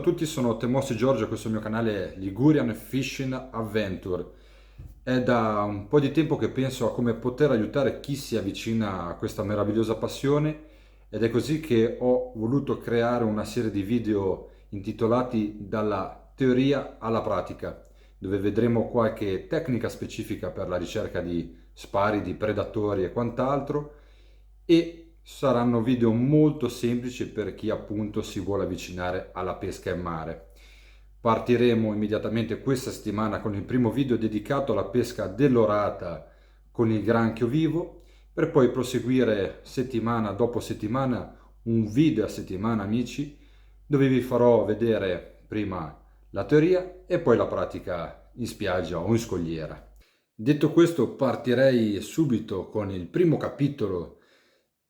tutti, sono Temossi Giorgio, questo è il mio canale Ligurian Fishing Adventure. È da un po' di tempo che penso a come poter aiutare chi si avvicina a questa meravigliosa passione ed è così che ho voluto creare una serie di video intitolati Dalla teoria alla pratica, dove vedremo qualche tecnica specifica per la ricerca di spari, di predatori e quant'altro, e saranno video molto semplici per chi appunto si vuole avvicinare alla pesca in mare. Partiremo immediatamente questa settimana con il primo video dedicato alla pesca dell'orata con il granchio vivo, per poi proseguire settimana dopo settimana, un video a settimana, amici, dove vi farò vedere prima la teoria e poi la pratica in spiaggia o in scogliera. Detto questo, partirei subito con il primo capitolo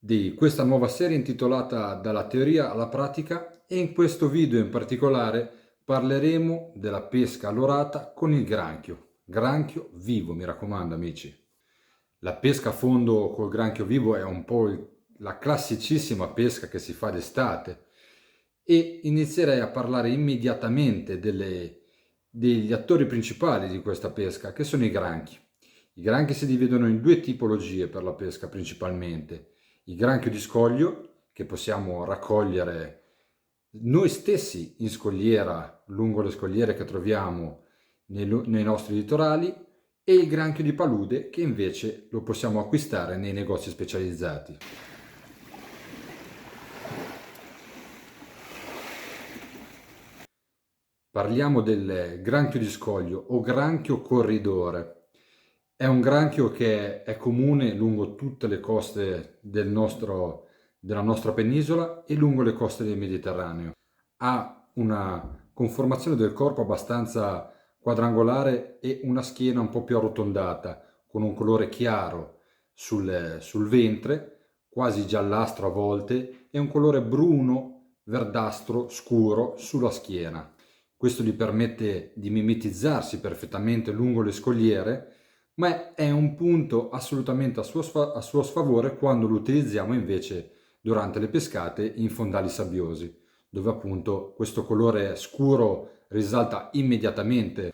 di questa nuova serie intitolata Dalla teoria alla pratica, e in questo video in particolare parleremo della pesca all'orata con il granchio vivo, mi raccomando amici. La pesca a fondo col granchio vivo è un po' la classicissima pesca che si fa d'estate, e inizierei a parlare immediatamente degli attori principali di questa pesca, che sono i granchi. I granchi si dividono in due tipologie per la pesca principalmente: il granchio di scoglio, che possiamo raccogliere noi stessi in scogliera, lungo le scogliere che troviamo nei nostri litorali, e il granchio di palude, che invece lo possiamo acquistare nei negozi specializzati. Parliamo del granchio di scoglio o granchio corridore. È un granchio che è comune lungo tutte le coste della nostra penisola e lungo le coste del Mediterraneo. Ha una conformazione del corpo abbastanza quadrangolare e una schiena un po' più arrotondata, con un colore chiaro sul ventre, quasi giallastro a volte, e un colore bruno verdastro scuro sulla schiena. Questo gli permette di mimetizzarsi perfettamente lungo le scogliere, ma è un punto assolutamente a suo sfavore quando lo utilizziamo invece durante le pescate in fondali sabbiosi, dove appunto questo colore scuro risalta immediatamente.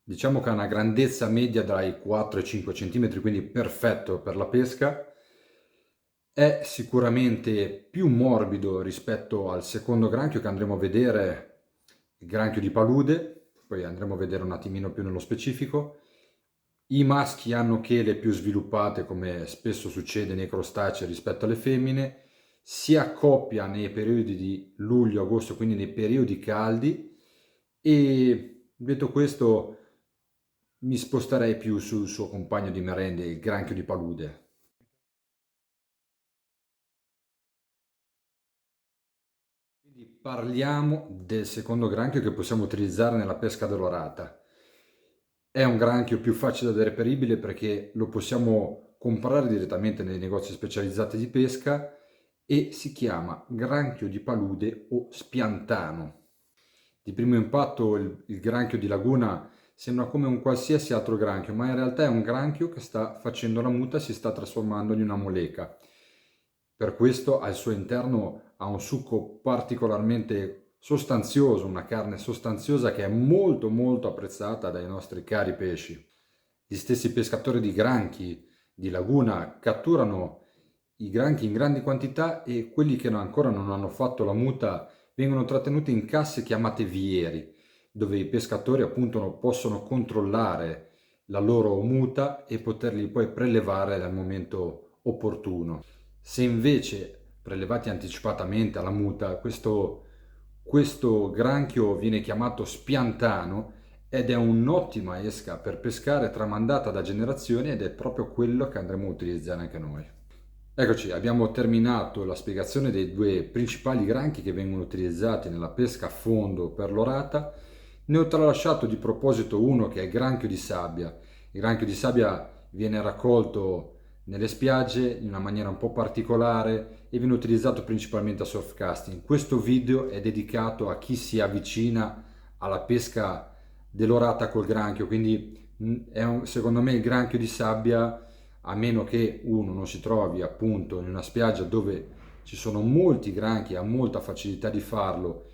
Diciamo che ha una grandezza media dai 4 ai 5 cm, quindi perfetto per la pesca. È sicuramente più morbido rispetto al secondo granchio che andremo a vedere, il granchio di palude, poi andremo a vedere un attimino più nello specifico. I maschi hanno chele più sviluppate, come spesso succede nei crostacei, rispetto alle femmine. Si accoppia nei periodi di luglio-agosto, quindi nei periodi caldi, e detto questo mi sposterei più sul suo compagno di merende, il granchio di palude. Quindi parliamo del secondo granchio che possiamo utilizzare nella pesca dell'orata. È un granchio più facile da reperibile perché lo possiamo comprare direttamente nei negozi specializzati di pesca e si chiama granchio di palude o spiantano. Di primo impatto il granchio di laguna sembra come un qualsiasi altro granchio, ma in realtà è un granchio che sta facendo la muta e si sta trasformando in una moleca. Per questo al suo interno ha un succo particolarmente sostanzioso, una carne sostanziosa che è molto molto apprezzata dai nostri cari pesci. Gli stessi pescatori di granchi di laguna catturano i granchi in grandi quantità, e quelli che ancora non hanno fatto la muta vengono trattenuti in casse chiamate vieri, dove i pescatori appunto possono controllare la loro muta e poterli poi prelevare al momento opportuno. Se invece prelevati anticipatamente alla muta, questo granchio viene chiamato spiantano ed è un'ottima esca per pescare tramandata da generazioni, ed è proprio quello che andremo a utilizzare anche noi. Eccoci, abbiamo terminato la spiegazione dei due principali granchi che vengono utilizzati nella pesca a fondo per l'orata. Ne ho tralasciato di proposito uno che è il granchio di sabbia. Il granchio di sabbia viene raccolto nelle spiagge in una maniera un po' particolare e viene utilizzato principalmente a surf casting. Questo video è dedicato a chi si avvicina alla pesca dell'orata col granchio, quindi secondo me il granchio di sabbia, a meno che uno non si trovi appunto in una spiaggia dove ci sono molti granchi, ha molta facilità di farlo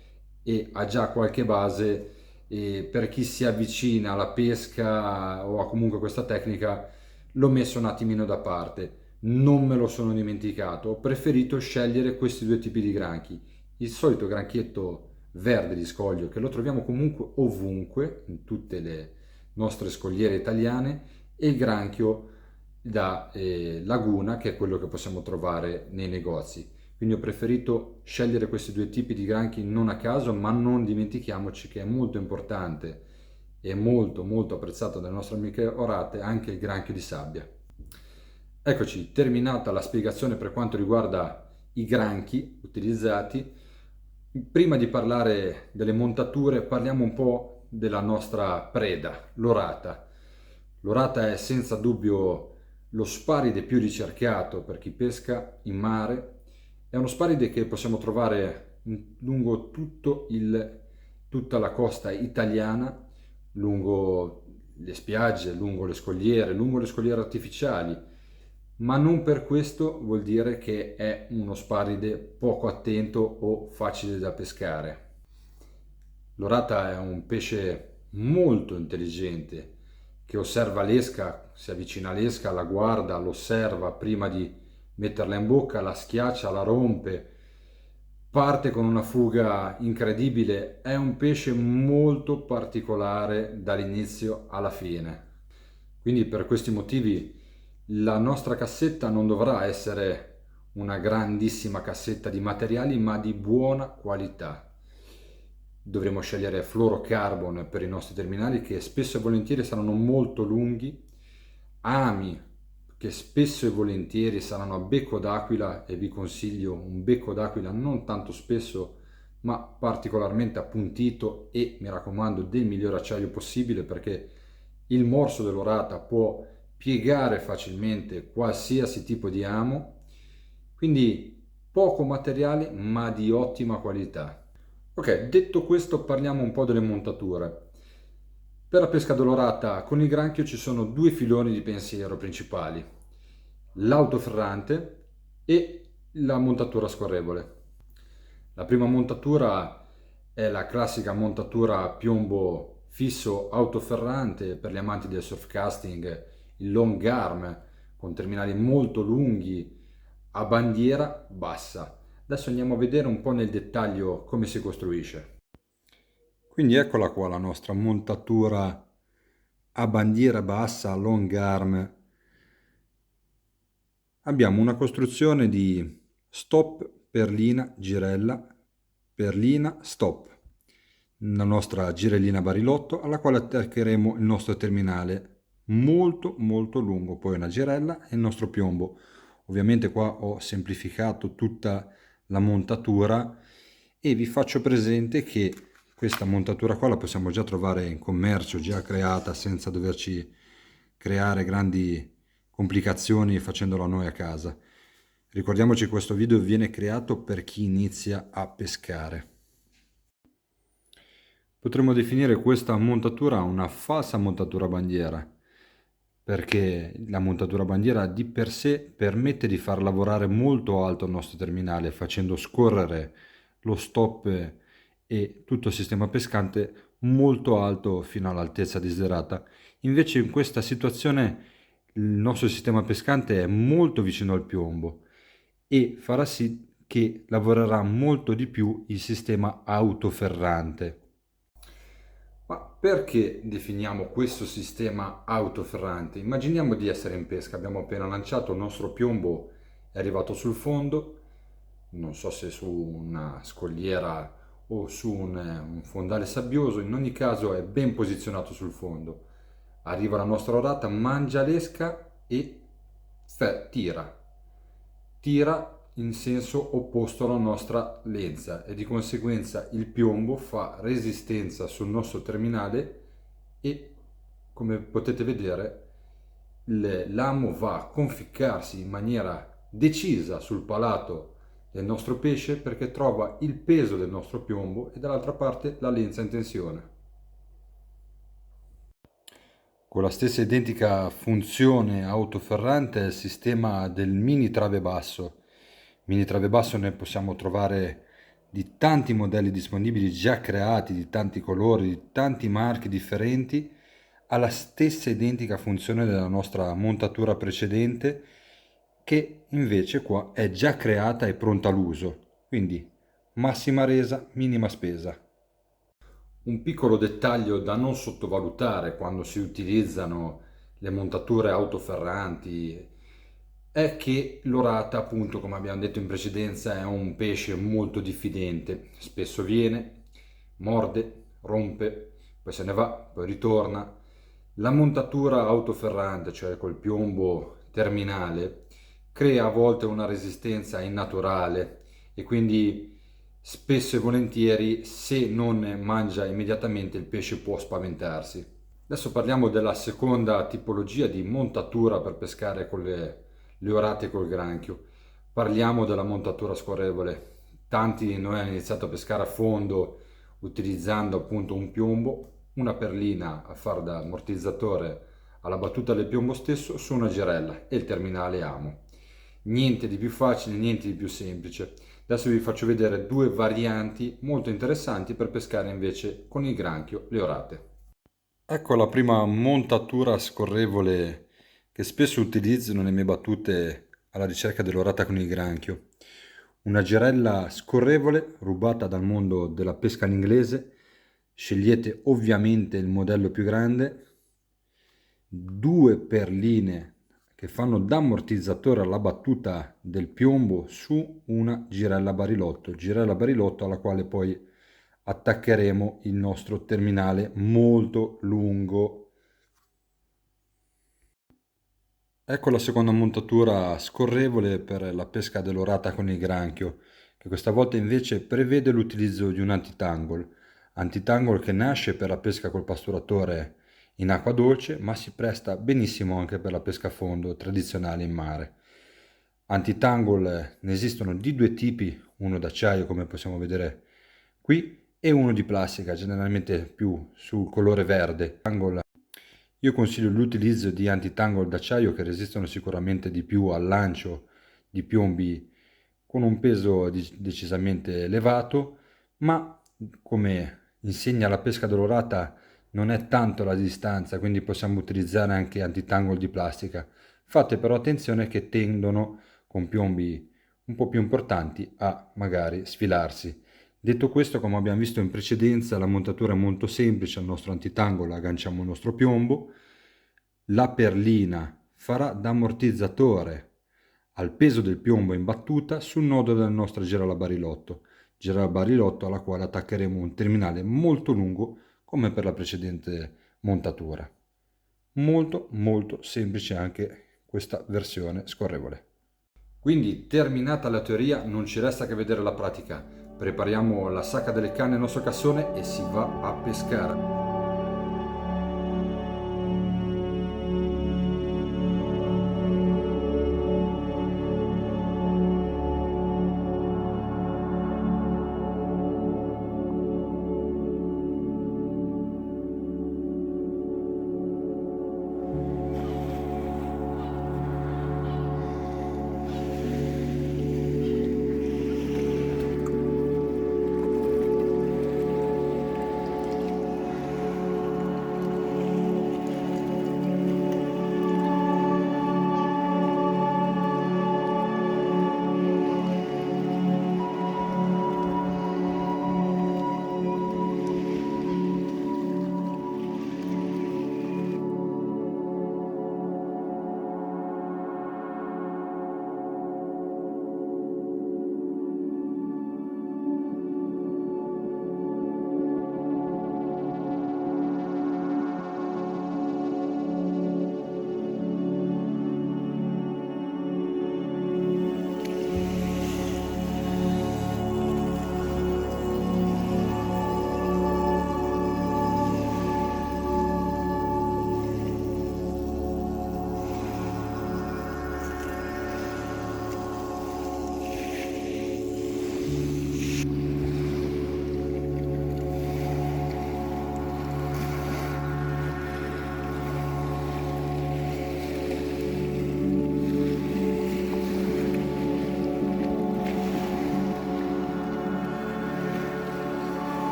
e ha già qualche base, e per chi si avvicina alla pesca o a comunque questa tecnica l'ho messo un attimino da parte. Non me lo sono dimenticato, ho preferito scegliere questi due tipi di granchi. Il solito granchietto verde di scoglio, che lo troviamo comunque ovunque in tutte le nostre scogliere italiane, e il granchio da laguna, che è quello che possiamo trovare nei negozi. Quindi ho preferito scegliere questi due tipi di granchi non a caso, ma non dimentichiamoci che è molto importante e molto molto apprezzato dalle nostre amiche orate anche il granchio di sabbia. Eccoci, terminata la spiegazione per quanto riguarda i granchi utilizzati. Prima di parlare delle montature, parliamo un po' della nostra preda, l'orata. L'orata è senza dubbio lo sparide più ricercato per chi pesca in mare. È uno sparide che possiamo trovare lungo tutta la costa italiana, lungo le spiagge, lungo le scogliere artificiali, ma non per questo vuol dire che è uno sparide poco attento o facile da pescare. L'orata è un pesce molto intelligente che osserva l'esca, si avvicina all'esca, la guarda, l'osserva prima di metterla in bocca, la schiaccia, la rompe, parte con una fuga incredibile. È un pesce molto particolare dall'inizio alla fine. Quindi per questi motivi la nostra cassetta non dovrà essere una grandissima cassetta di materiali, ma di buona qualità. Dovremo scegliere fluorocarbon per i nostri terminali, che spesso e volentieri saranno molto lunghi, ami che spesso e volentieri saranno a becco d'aquila, e vi consiglio un becco d'aquila non tanto spesso ma particolarmente appuntito, e mi raccomando del miglior acciaio possibile, perché il morso dell'orata può piegare facilmente qualsiasi tipo di amo. Quindi poco materiale ma di ottima qualità. Ok, detto questo parliamo un po' delle montature. Per la pesca dolorata con il granchio ci sono due filoni di pensiero principali: l'autoferrante e la montatura scorrevole. La prima montatura è la classica montatura a piombo fisso autoferrante per gli amanti del surfcasting, il long arm con terminali molto lunghi a bandiera bassa. Adesso andiamo a vedere un po' nel dettaglio come si costruisce. Quindi eccola qua la nostra montatura a bandiera bassa, long arm. Abbiamo una costruzione di stop, perlina, girella, perlina, stop. La nostra girellina barilotto alla quale attaccheremo il nostro terminale molto molto lungo, poi una girella e il nostro piombo. Ovviamente qua ho semplificato tutta la montatura e vi faccio presente che questa montatura qua la possiamo già trovare in commercio, già creata, senza doverci creare grandi complicazioni facendola noi a casa. Ricordiamoci che questo video viene creato per chi inizia a pescare. Potremmo definire questa montatura una falsa montatura bandiera, perché la montatura bandiera di per sé permette di far lavorare molto alto il nostro terminale, facendo scorrere lo stop e tutto il sistema pescante molto alto fino all'altezza desiderata. Invece in questa situazione il nostro sistema pescante è molto vicino al piombo e farà sì che lavorerà molto di più il sistema autoferrante. Ma perché definiamo questo sistema autoferrante? Immaginiamo di essere in pesca, abbiamo appena lanciato, il nostro piombo è arrivato sul fondo, non so se su una scogliera o su un fondale sabbioso, in ogni caso è ben posizionato sul fondo. Arriva la nostra orata, mangia l'esca e tira. Tira in senso opposto alla nostra lenza e di conseguenza il piombo fa resistenza sul nostro terminale e, come potete vedere, l'amo va a conficcarsi in maniera decisa sul palato del nostro pesce, perché trova il peso del nostro piombo e dall'altra parte la lenza in tensione. Con la stessa identica funzione autoferrante è il sistema del mini trave basso. Mini trave basso ne possiamo trovare di tanti modelli disponibili già creati, di tanti colori, di tanti marchi differenti, ha la stessa identica funzione della nostra montatura precedente, che invece qua è già creata e pronta all'uso. Quindi massima resa, minima spesa. Un piccolo dettaglio da non sottovalutare quando si utilizzano le montature autoferranti è che l'orata, appunto, come abbiamo detto in precedenza, è un pesce molto diffidente. Spesso viene, morde, rompe, poi se ne va, poi ritorna. La montatura autoferrante, cioè col piombo terminale, crea a volte una resistenza innaturale e quindi spesso e volentieri, se non mangia immediatamente, il pesce può spaventarsi. Adesso parliamo della seconda tipologia di montatura per pescare con le orate col granchio. Parliamo della montatura scorrevole. Tanti di noi hanno iniziato a pescare a fondo utilizzando appunto un piombo, una perlina a far da ammortizzatore alla battuta del piombo stesso su una girella e il terminale amo. Niente di più facile, niente di più semplice. Adesso vi faccio vedere due varianti molto interessanti per pescare invece con il granchio le orate. Ecco la prima montatura scorrevole che spesso utilizzo nelle mie battute alla ricerca dell'orata con il granchio. Una girella scorrevole rubata dal mondo della pesca all'inglese. Scegliete ovviamente il modello più grande. Due perline che fanno da ammortizzatore alla battuta del piombo su una girella barilotto alla quale poi attaccheremo il nostro terminale molto lungo. Ecco la seconda montatura scorrevole per la pesca dell'orata con il granchio, che questa volta invece prevede l'utilizzo di un antitangle. Antitangle che nasce per la pesca col pasturatore in acqua dolce, ma si presta benissimo anche per la pesca a fondo tradizionale in mare. Antitangle ne esistono di due tipi, uno d'acciaio come possiamo vedere qui e uno di plastica, generalmente più sul colore verde. Io consiglio l'utilizzo di antitangle d'acciaio che resistono sicuramente di più al lancio di piombi con un peso decisamente elevato, ma come insegna la pesca dolorata non è tanto la distanza, quindi possiamo utilizzare anche antitangle di plastica. Fate però attenzione che tendono con piombi un po' più importanti a magari sfilarsi. Detto questo, come abbiamo visto in precedenza, la montatura è molto semplice. Al nostro antitangle agganciamo il nostro piombo, la perlina farà da ammortizzatore al peso del piombo in battuta sul nodo del nostro giralabarilotto alla quale attaccheremo un terminale molto lungo come per la precedente montatura. Molto molto semplice anche questa versione scorrevole. Quindi, terminata la teoria, non ci resta che vedere la pratica. Prepariamo la sacca delle canne nel nostro cassone e si va a pescare.